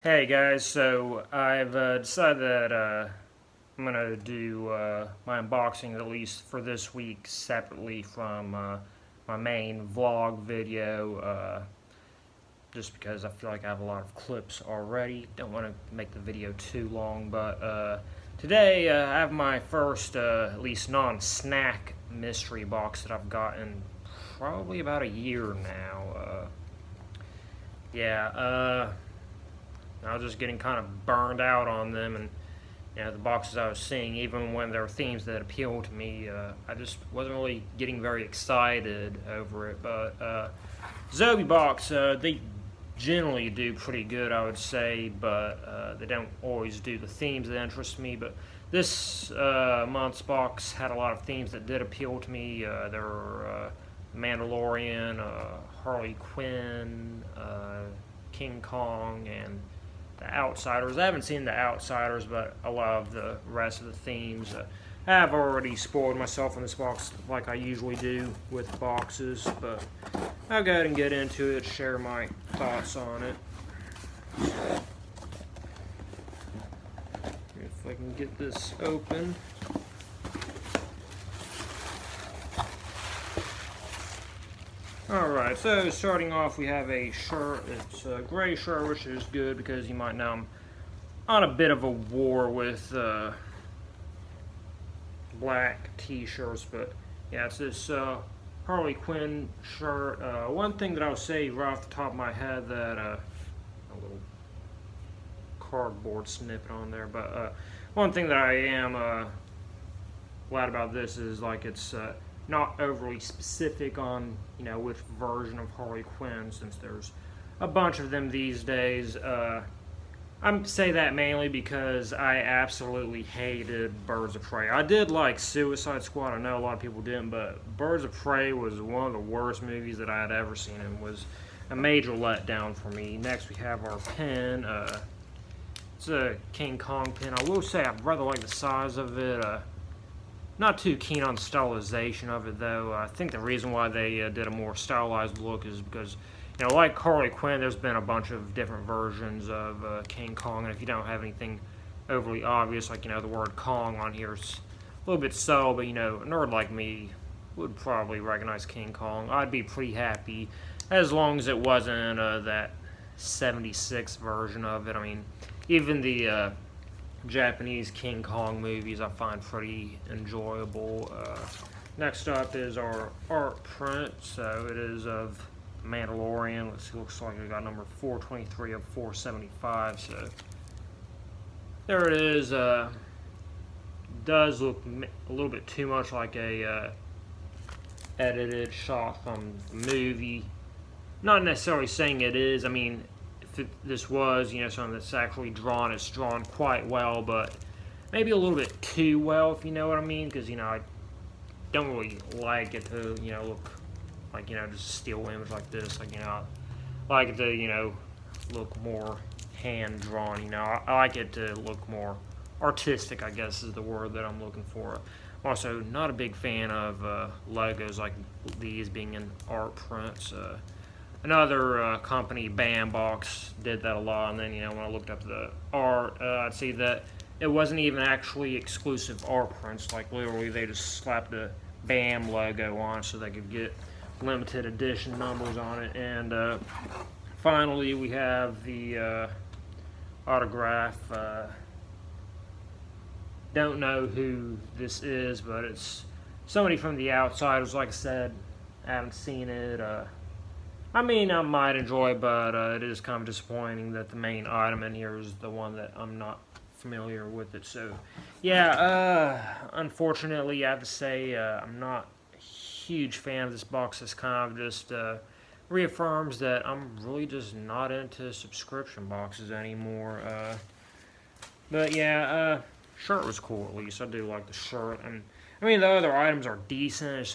Hey guys, so I've decided that I'm gonna do my unboxing at least for this week separately from my main vlog video, just because I feel like I have a lot of clips already. Don't want to make the video too long, but today I have my first at least non-snack mystery box that I've gotten probably about a year now. Yeah. I was just getting kind of burned out on them, and the boxes I was seeing, even when there were themes that appealed to me, I just wasn't really getting very excited over it. But Zobie box, they generally do pretty good, I would say, but they don't always do the themes that interest me. But this month's box had a lot of themes that did appeal to me. There were Mandalorian, Harley Quinn, King Kong, and The Outsiders. I haven't seen The Outsiders, but I love the rest of the themes. I have already spoiled myself on this box like I usually do with boxes, but I'll go ahead and get into it, share my thoughts on it. If I can get this open. Alright, so starting off we have a shirt. It's a gray shirt, which is good because you might know I'm on a bit of a war with black t-shirts, but yeah, it's this Harley Quinn shirt. One thing that I'll say right off the top of my head that a little cardboard snippet on there, but one thing that I am glad about this is like it's not overly specific on which version of Harley Quinn, since there's a bunch of them these days. I say that mainly because I absolutely hated Birds of Prey. I did like Suicide Squad. I know a lot of people didn't, but Birds of Prey was one of the worst movies that I had ever seen and was a major letdown for me. Next we have our pen. It's a King Kong pen. I will say I rather like the size of it. Not too keen on the stylization of it, though. I think the reason why they did a more stylized look is because, like Harley Quinn, there's been a bunch of different versions of King Kong, and if you don't have anything overly obvious, like, the word Kong on here is a little bit subtle, but, a nerd like me would probably recognize King Kong. I'd be pretty happy as long as it wasn't that 76 version of it. I mean, even the Japanese King Kong movies I find pretty enjoyable. Next up is our art print. So it is of Mandalorian. It looks like it got number 423 of 475. So there it is. Does look a little bit too much like a edited shot from the movie. Not necessarily saying it is. I mean, this was, something that's actually drawn, it's drawn quite well, but maybe a little bit too well, if you know what I mean, because, I don't really like it to, look like, just a still image like this, like, I like it to, look more hand-drawn, I like it to look more artistic, I guess is the word that I'm looking for. I'm also not a big fan of logos like these being in art prints. Another company, Box, did that a lot, and then, when I looked up the art, I'd see that it wasn't even actually exclusive art prints. Like, literally, they just slapped the BAM logo on so they could get limited edition numbers on it. And finally, we have the autograph. Don't know who this is, but it's somebody from The Outsiders. Like I said, I haven't seen it. I mean, I might enjoy it, but it is kind of disappointing that the main item in here is the one that I'm not familiar with it. So, yeah, unfortunately, I have to say I'm not a huge fan of this box. This kind of just reaffirms that I'm really just not into subscription boxes anymore. But, yeah, shirt was cool, at least. I do like the shirt. And, I mean, the other items are decent.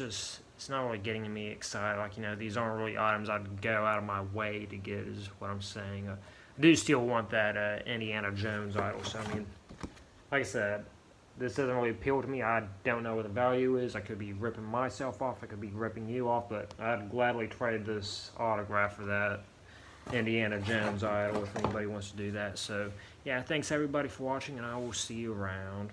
It's not really getting me excited. Like, these aren't really items I'd go out of my way to get, is what I'm saying. I do still want that Indiana Jones idol. So, I mean, like I said, this doesn't really appeal to me. I don't know what the value is. I could be ripping myself off. I could be ripping you off. But I'd gladly trade this autograph for that. Indiana Jones idol if anybody wants to do that. So yeah, thanks everybody for watching, and I will see you around.